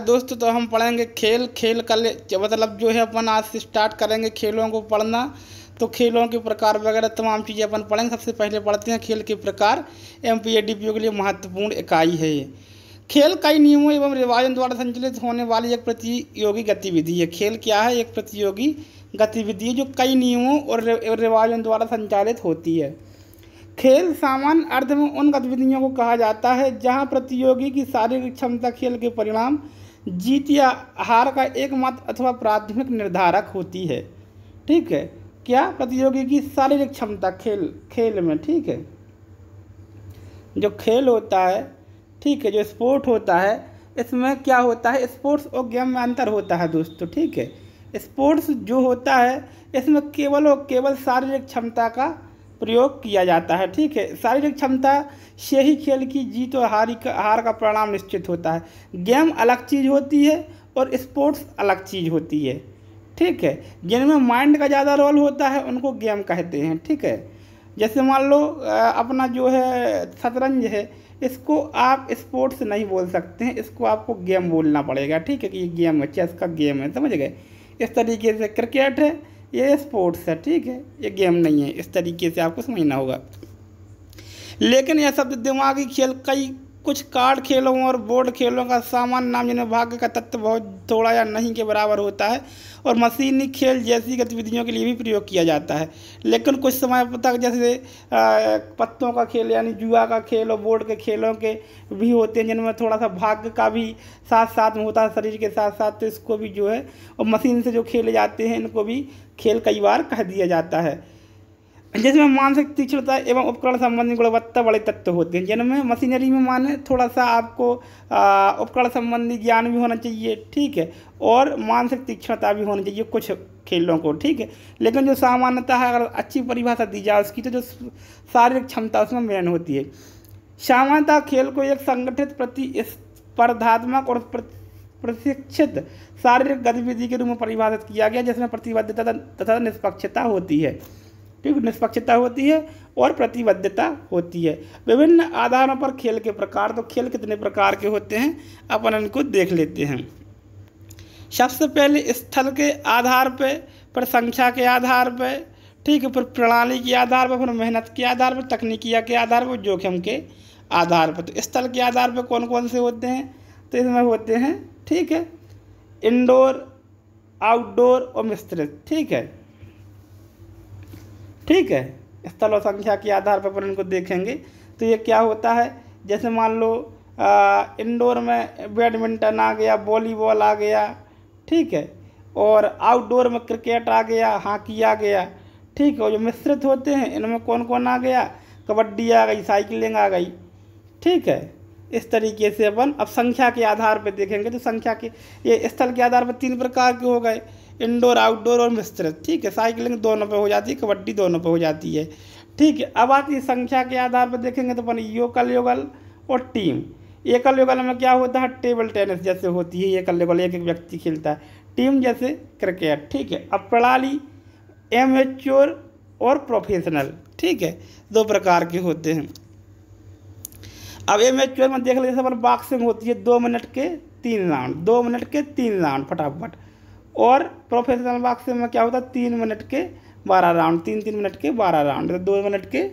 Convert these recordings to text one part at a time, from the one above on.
दोस्तों, तो हम पढ़ेंगे खेल। खेल का मतलब जो है अपन आज से स्टार्ट करेंगे खेलों को पढ़ना। तो खेलों के प्रकार वगैरह तमाम चीज़ें अपन पढ़ेंगे। सबसे पहले पढ़ते हैं खेल के प्रकार। एमपीएडीपीओ के लिए महत्वपूर्ण इकाई है ये। खेल कई नियमों एवं रिवाजों द्वारा संचालित होने वाली एक प्रतियोगी गतिविधि है। खेल क्या है? एक प्रतियोगी गतिविधि है जो कई नियमों और रिवाजों द्वारा संचालित होती है। खेल सामान्य अर्थ में उन गतिविधियों को कहा जाता है जहां प्रतियोगी की शारीरिक क्षमता खेल के परिणाम, जीत या हार का एकमात्र अथवा प्राथमिक निर्धारक होती है। ठीक है, क्या? प्रतियोगी की शारीरिक क्षमता खेल में। ठीक है, जो खेल होता है, ठीक है, जो स्पोर्ट होता है, इसमें क्या होता है? स्पोर्ट्स और गेम में अंतर होता है दोस्तों। ठीक है, स्पोर्ट्स जो होता है इसमें केवल और केवल शारीरिक क्षमता का प्रयोग किया जाता है। ठीक है, शारीरिक क्षमता से ही खेल की जीत और हार का परिणाम निश्चित होता है। गेम अलग चीज़ होती है और स्पोर्ट्स अलग चीज़ होती है। ठीक है, जिनमें माइंड का ज़्यादा रोल होता है उनको गेम कहते हैं। ठीक है, जैसे मान लो अपना जो है शतरंज है, इसको आप स्पोर्ट्स नहीं बोल सकते हैं, इसको आपको गेम बोलना पड़ेगा। ठीक है, कि ये गेम है, चेस का गेम है, समझ गए। इस तरीके से क्रिकेट है, ये स्पोर्ट्स है। ठीक है, ये गेम नहीं है। इस तरीके से आपको समझना होगा। लेकिन यह शब्द दिमागी खेल कुछ कार्ड खेलों और बोर्ड खेलों का सामान्य नाम, जिनमें भाग्य का तत्व बहुत थोड़ा या नहीं के बराबर होता है, और मशीनी खेल जैसी गतिविधियों के लिए भी प्रयोग किया जाता है। लेकिन कुछ समय तक जैसे पत्तों का खेल यानी जुआ का खेल और बोर्ड के खेलों के भी होते हैं जिनमें थोड़ा सा भाग्य का भी साथ साथ में होता है, शरीर के साथ साथ। तो इसको भी जो है, और मशीन से जो खेले जाते हैं इनको भी खेल कई बार कह दिया जाता है, जिसमें मानसिक तीक्ष्णता एवं उपकरण संबंधी गुणवत्ता बड़े तत्व होते हैं। जिनमें मशीनरी में माने थोड़ा सा आपको उपकरण संबंधी ज्ञान भी होना चाहिए। ठीक है, और मानसिक तीक्ष्णता भी होनी चाहिए कुछ खेलों को। ठीक है, लेकिन जो सामान्यतः है, अगर अच्छी परिभाषा दी जाए उसकी, तो जो शारीरिक क्षमता उसमें मेन होती है। सामान्यतः खेल को एक संगठित प्रतिस्पर्धात्मक और प्रशिक्षित शारीरिक गतिविधि के रूप में परिभाषित किया गया, जिसमें प्रतिबद्धता तथा निष्पक्षता होती है। ठीक, निष्पक्षता होती है और प्रतिबद्धता होती है। विभिन्न आधारों पर खेल के प्रकार। तो खेल कितने प्रकार के होते हैं अपन इनको देख लेते हैं। सबसे पहले स्थल के आधार पे, फिर संख्या के आधार पे, ठीक है, फिर प्रणाली के आधार पर, फिर मेहनत के आधार पर, तकनीकिया के आधार पर, जोखिम के आधार पर। तो स्थल के आधार पर कौन कौन से होते हैं? तो इसमें होते हैं, ठीक है, इंडोर, आउटडोर और मिश्रित। ठीक है, ठीक है, स्थल और संख्या के आधार पर इनको देखेंगे। तो ये क्या होता है? जैसे मान लो इंडोर में बैडमिंटन आ गया, वॉलीबॉल आ गया, ठीक है, और आउटडोर में क्रिकेट आ गया, हॉकी आ गया। ठीक है, और जो मिश्रित होते हैं इनमें कौन कौन आ गया? कबड्डी आ गई, साइकिलिंग आ गई। ठीक है, इस तरीके से अपन अब संख्या के आधार पर देखेंगे। तो संख्या के, ये स्थल के आधार पर 3 प्रकार के हो गए, इंडोर, आउटडोर और मिश्रित। ठीक है, साइकिलिंग दोनों पे हो जाती है, कबड्डी दोनों पे हो जाती है। ठीक है, अब आती है संख्या के आधार पर देखेंगे तो अपन एकल युगल और टीम। एकल युगल में क्या होता है? टेबल टेनिस जैसे होती है एकल युगल, एक एक व्यक्ति खेलता है। टीम जैसे क्रिकेट। ठीक है, अब प्रणाली एमेच्योर और प्रोफेशनल। ठीक है, 2 प्रकार के होते हैं। अब एमेच्योर में देख लीजिए, जैसे अपन बॉक्सिंग होती है 2 मिनट के 3 राउंड, 2 मिनट के 3 राउंड फटाफट। और प्रोफेशनल बॉक्सिंग में क्या होता है? 3 मिनट के 12 राउंड, 3-3 मिनट के 12 राउंड, 2 मिनट के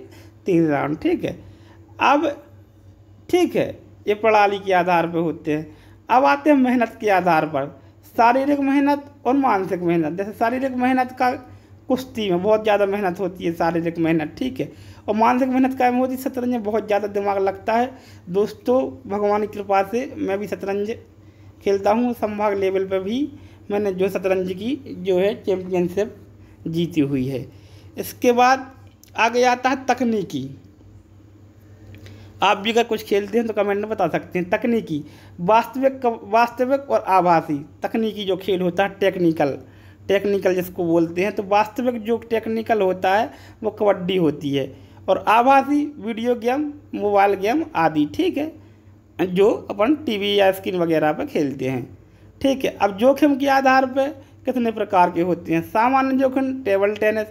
3 राउंड। ठीक है, अब ठीक है, ये प्रणाली के आधार पर होते हैं। अब आते हैं मेहनत के आधार पर, शारीरिक मेहनत और मानसिक मेहनत। जैसे शारीरिक मेहनत का कुश्ती में बहुत ज़्यादा मेहनत होती है, शारीरिक मेहनत। ठीक है, और मानसिक मेहनत का में होती है, शतरंज में बहुत ज़्यादा दिमाग लगता है दोस्तों। भगवान की कृपा से मैं भी शतरंज खेलता हूँ, संभाग लेवल पर भी मैंने जो शतरंज की जो है चैम्पियनशिप जीती हुई है। इसके बाद आगे आता है तकनीकी। आप भी अगर कुछ खेलते हैं तो कमेंट में बता सकते हैं। तकनीकी, वास्तविक और आभासी। तकनीकी जो खेल होता है, टेक्निकल जिसको बोलते हैं। तो वास्तविक जो टेक्निकल होता है वो कबड्डी होती है, और आभासी वीडियो गेम, मोबाइल गेम आदि। ठीक है, जो अपन टीवी या स्क्रीन वगैरह पर खेलते हैं। ठीक है, अब जोखिम के आधार पर कितने प्रकार के होते हैं? सामान्य जोखिम, टेबल टेनिस।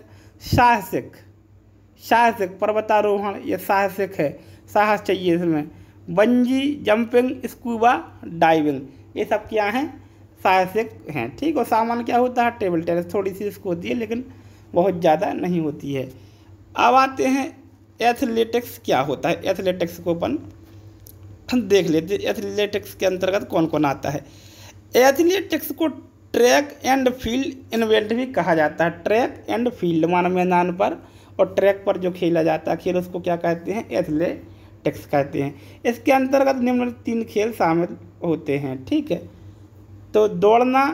साहसिक पर्वतारोहण, ये साहसिक है, साहस चाहिए इसमें। बंजी जंपिंग, स्कूबा डाइविंग, ये सब क्या हैं, साहसिक हैं। ठीक, और सामान्य क्या होता है, टेबल टेनिस, थोड़ी सी इसको होती है लेकिन बहुत ज़्यादा नहीं होती है। अब आते हैं एथलेटिक्स क्या होता है। एथलेटिक्स को अपन देख लेते हैं, एथलेटिक्स के अंतर्गत कौन कौन आता है। एथलेटिक्स को ट्रैक एंड फील्ड इवेंट भी कहा जाता है। ट्रैक एंड फील्ड माना मैदान पर और ट्रैक पर जो खेला जाता है खेल, उसको क्या कहते हैं, एथलेटिक्स कहते हैं। इसके अंतर्गत निम्नलिखित 3 खेल शामिल होते हैं। ठीक है, तो दौड़ना,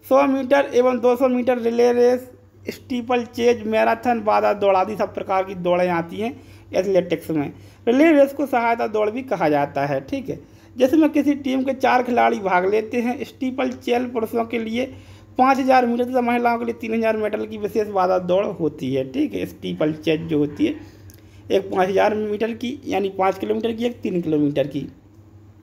100 मीटर एवं 200 metre relay race, steeplechase, marathon, बाधा दौड़ आदि सब प्रकार की दौड़ें आती हैं एथलेटिक्स में। रिले रेस को सहायता दौड़ भी कहा जाता है। ठीक है, जिसमें किसी टीम के 4 खिलाड़ी भाग लेते हैं। स्टीपल चेल पुरुषों के लिए 5000 मीटर तथा महिलाओं के लिए 3000 मीटर की विशेष बाधा दौड़ होती है। ठीक है, स्टीपल चेज जो होती है एक 5000 मीटर की यानी 5 किलोमीटर की, एक 3 किलोमीटर की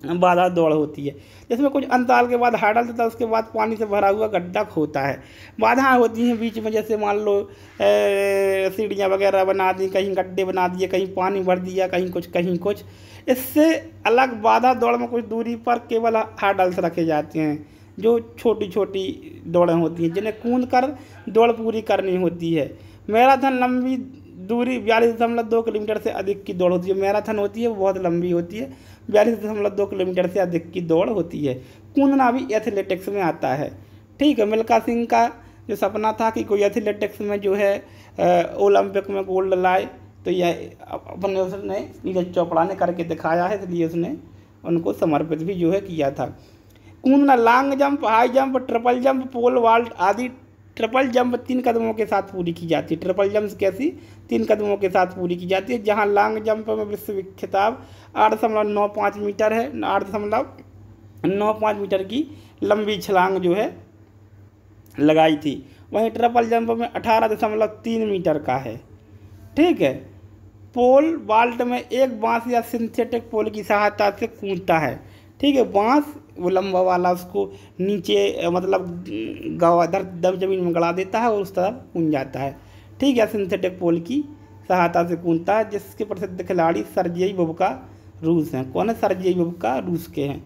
बाधा दौड़ होती है, जिसमें कुछ अंतराल के बाद हार्डल तथा उसके बाद पानी से भरा हुआ गड्ढा होता है। बाधाएं होती हैं बीच में, जैसे मान लो सीढ़ियाँ वगैरह बना दी, कहीं गड्ढे बना दिए, कहीं पानी भर दिया, कहीं कुछ। इससे अलग बाधा दौड़ में कुछ दूरी पर केवल हार्डल्स रखे जाते हैं, जो छोटी छोटी दौड़ें होती हैं जिन्हें कूद कर दौड़ पूरी करनी होती है। मैराथन लंबी दूरी 42.2 किलोमीटर से अधिक की दौड़ होती है। मैराथन होती है वो बहुत लंबी होती है, 42.2 किलोमीटर से अधिक की दौड़ होती है। कूदना भी एथलेटिक्स में आता है। ठीक है, मिल्खा सिंह का जो सपना था कि कोई एथलेटिक्स में जो है ओलंपिक में गोल्ड लाए, तो यह अपने उसने नीरज चोपड़ा ने करके दिखाया है, इसलिए उसने उनको समर्पित भी जो है किया था। कूदना, long jump, high jump, triple jump, pole vault आदि। ट्रिपल जंप 3 कदमों के साथ पूरी की जाती है। ट्रिपल जंप कैसी, 3 कदमों के साथ पूरी की जाती है। जहां लॉन्ग जंप में विश्व खिताब 8.95 मीटर है, 8.95 मीटर की लंबी छलांग जो है लगाई थी। वहीं ट्रिपल जंप में 18.3 मीटर का है। ठीक है, पोल वॉल्ट में एक बांस या सिंथेटिक पोल की सहायता से कूदता है। ठीक है, बांस वो लंबा वाला उसको नीचे मतलब दब जमीन में गड़ा देता है और उस तरफ कूद जाता है। ठीक है, सिंथेटिक पोल की सहायता से कूदता है, जिसके प्रसिद्ध खिलाड़ी सर्जेई बुबका रूस हैं। कौन है, सर्जेई बुबका रूस के हैं।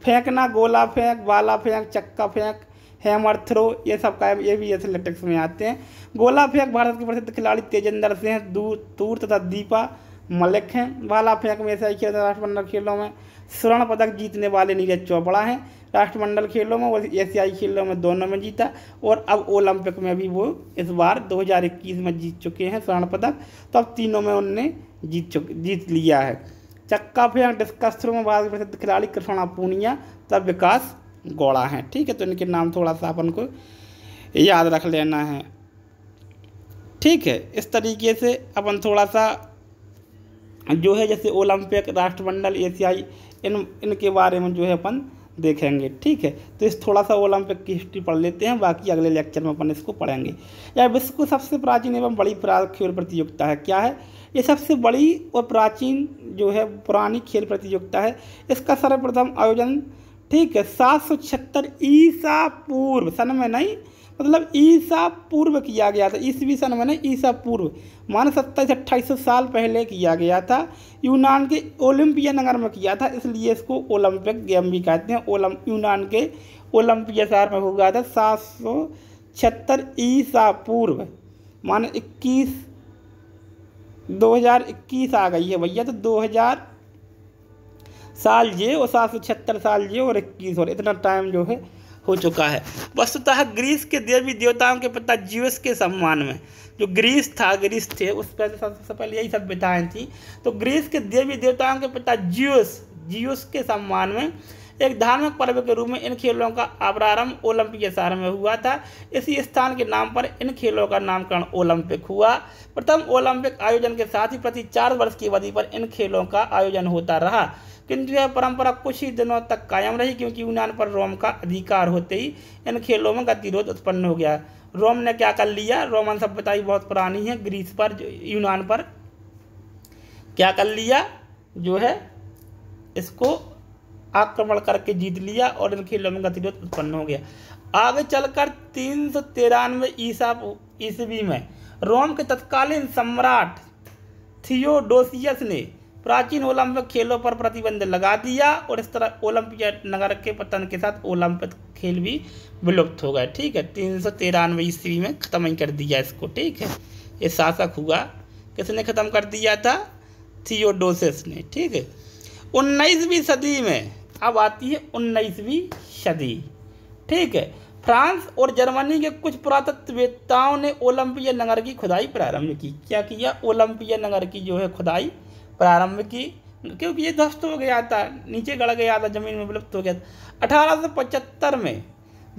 फेंकना, गोला फेंक, भाला फेंक, चक्का फेंक, हैमर थ्रो, ये सब का ये भी एथलेटिक्स में आते हैं। गोला फेंक भारत के प्रसिद्ध खिलाड़ी तेजेंद्र सिंह तूर तथा दीपा मलिक हैं। भाला फेंक में एशियाई खेल राष्ट्रमंडल खेलों में स्वर्ण पदक जीतने वाले नीरज चोपड़ा हैं। राष्ट्रमंडल खेलों में और एशियाई खेलों में दोनों में जीता, और अब ओलंपिक में भी वो इस बार 2021 में जीत चुके हैं स्वर्ण पदक, तो अब तीनों में उनने जीत लिया है। चक्का फेंक, डिस्कस थ्रो में भारत के प्रसिद्ध खिलाड़ी कृष्णा पूनिया तथा विकास गौड़ा हैं। ठीक है, तो इनके नाम थोड़ा सा अपन को याद रख लेना है। ठीक है, इस तरीके से अपन थोड़ा सा जो है जैसे ओलंपिक, राष्ट्रमंडल, एशियाई, इनके बारे में जो है अपन देखेंगे। ठीक है, तो इस थोड़ा सा ओलंपिक की हिस्ट्री पढ़ लेते हैं, बाकी अगले लेक्चर में अपन इसको पढ़ेंगे। यह विश्व की सबसे प्राचीन एवं बड़ी खेल प्रतियोगिता है। क्या है ये, सबसे बड़ी और प्राचीन जो है पुरानी खेल प्रतियोगिता है। इसका सर्वप्रथम आयोजन, ठीक है, 776 ईसा पूर्व सन में, नहीं मतलब ईसा पूर्व किया गया था, ईसवी सन में नहीं, ईसा पूर्व मान 2700-2800 साल पहले किया गया था। यूनान के ओलंपिया नगर में किया था, इसलिए इसको ओलंपिक गेम भी कहते हैं। यूनान के ओलंपिया शहर में हुआ था 776 ईसा पूर्व, मान 2021 आ गई है भैया, तो 2000 साल ये और 776 साल ये और 21 और इतना टाइम जो है हो चुका है। वस्तुतः ग्रीस के देवी देवताओं के पिता ज्यूस के सम्मान में, जो ग्रीस थे उस पर सबसे पहले यही सभ्यताएं थी, तो ग्रीस के देवी देवताओं के पिता ज्यूस के सम्मान में एक धार्मिक पर्व के रूप में इन खेलों का प्रारंभ ओलंपिक शहर में हुआ था। इसी स्थान के नाम पर इन खेलों का नामकरण ओलंपिक हुआ। प्रथम ओलंपिक आयोजन के साथ ही प्रति 4 वर्ष की अवधि पर इन खेलों का आयोजन होता रहा, किंतु यह परंपरा कुछ ही दिनों तक कायम रही, क्योंकि यूनान पर रोम का अधिकार होते ही इन खेलों में गतिरोध उत्पन्न हो गया। रोम ने क्या कर लिया, रोमन सभ्यता ही बहुत पुरानी है, ग्रीस पर यूनान पर क्या कर लिया, जो है इसको आक्रमण करके जीत लिया और इन खेलों में गतिरोध उत्पन्न हो गया। आगे चलकर 393 ईस्वी में रोम के तत्कालीन सम्राट थियोडोसियस ने प्राचीन ओलंपिक खेलों पर प्रतिबंध लगा दिया और इस तरह ओलंपिक नगर के पतन के साथ ओलंपिक खेल भी विलुप्त हो गए। ठीक है, 393 ईस्वी में ख़त्म ही कर दिया इसको। ठीक है, ये शासक हुआ, किसने ख़त्म कर दिया था? थियोडोसिस ने। ठीक है, 19वीं सदी में अब आती है 19वीं सदी। ठीक है, फ्रांस और जर्मनी के कुछ पुरातत्ववेत्ताओं ने ओलंपिया नगर की खुदाई प्रारंभ की। क्या किया? ओलंपिया नगर की जो है खुदाई प्रारंभ की, क्योंकि ये ध्वस्त हो गया था, नीचे गड़ गया था, जमीन में विलुप्त हो गया था। 1875 में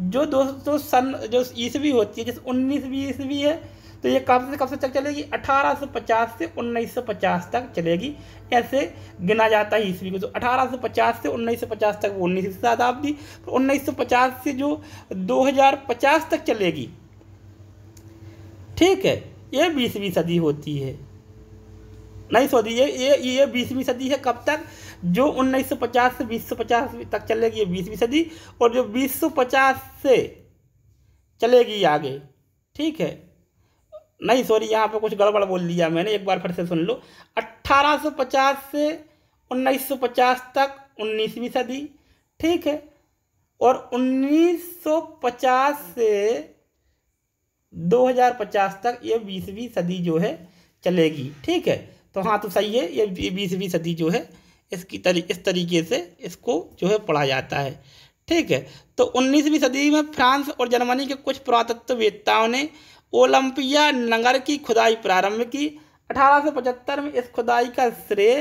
जो दोस्तों सन जो ईस्वी होती है, जैसे 19वीं ईस्वी है, तो ये कब से तक चलेगी? 1850 से 1950 तक चलेगी, ऐसे गिना जाता है ईस्वी को। तो 1850 से 1950 तक वो 19वीं शताब्दी, तो 1950 से जो 2050 तक चलेगी, ठीक है, ये 20वीं सदी होती है। नहीं सॉरी, ये 20वीं सदी है। कब तक? जो 1950 से 2050 तक चलेगी ये 20वीं सदी, और जो 2050 से चलेगी आगे। ठीक है, नहीं सॉरी, यहाँ पे कुछ गड़बड़ बोल दिया मैंने, एक बार फिर से सुन लो। 1850 से 1950 तक 19वीं सदी, ठीक है, और 1950 से 2050 तक ये 20वीं सदी जो है चलेगी। ठीक है, तो हाँ, तो सही है, ये 20वीं सदी जो है इस तरीके से इसको जो है पढ़ा जाता है। ठीक है, तो 19वीं सदी में फ्रांस और जर्मनी के कुछ पुरातत्ववेत्ताओं ने ओलंपिया नगर की खुदाई प्रारंभ की। 1875 में इस खुदाई का श्रेय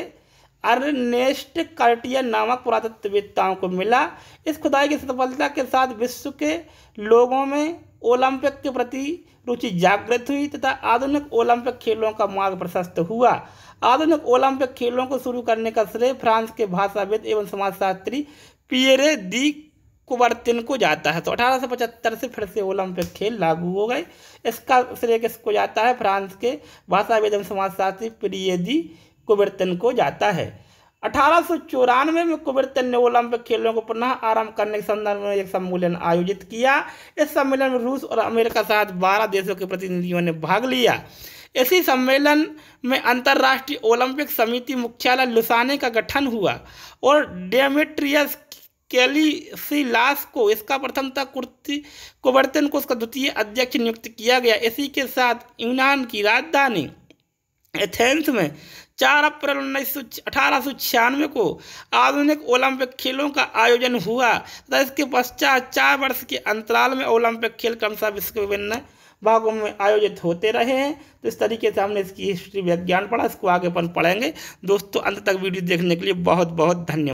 अर्नेस्ट कार्टियर नामक पुरातत्ववेत्ताओं को मिला। इस खुदाई की सफलता के साथ विश्व के लोगों में ओलंपिक के प्रति रुचि जागृत हुई तथा आधुनिक ओलंपिक खेलों का मार्ग प्रशस्त हुआ। आधुनिक ओलंपिक खेलों को शुरू करने का श्रेय फ्रांस के भाषाविद एवं समाजशास्त्री पियरे दी कुबर्तिन को जाता है। तो 1875 से फिर से ओलंपिक खेल लागू हो गए। इसका श्रेय किसको जाता है? फ्रांस के भाषाविद एवं समाजशास्त्री पियरे दी कुबर्तिन को जाता है। 1894 में कुबर्तिन ने ओलंपिक खेलों को पुनः आरंभ करने के संदर्भ में एक सम्मेलन आयोजित किया। इस सम्मेलन में रूस और अमेरिका सहित 12 देशों के प्रतिनिधियों ने भाग लिया। इसी सम्मेलन में अंतर्राष्ट्रीय ओलंपिक समिति मुख्यालय लुसाने का गठन हुआ और डेमेट्रियस कैलिसिलास को इसका प्रथम तक कुबर्तिन को उसका द्वितीय अध्यक्ष नियुक्त किया गया। इसी के साथ यूनान की राजधानी एथेंस में 4 अप्रैल 1896 को आधुनिक ओलंपिक खेलों का आयोजन हुआ तथा इसके पश्चात 4 वर्ष के अंतराल में ओलंपिक खेल क्रमशः विश्व के विभिन्न भागों में आयोजित होते रहे हैं। तो इस तरीके से हमने इसकी हिस्ट्री विज्ञान पढ़ा, इसको आगे अपन पढ़ेंगे। दोस्तों, अंत तक वीडियो देखने के लिए बहुत बहुत धन्यवाद।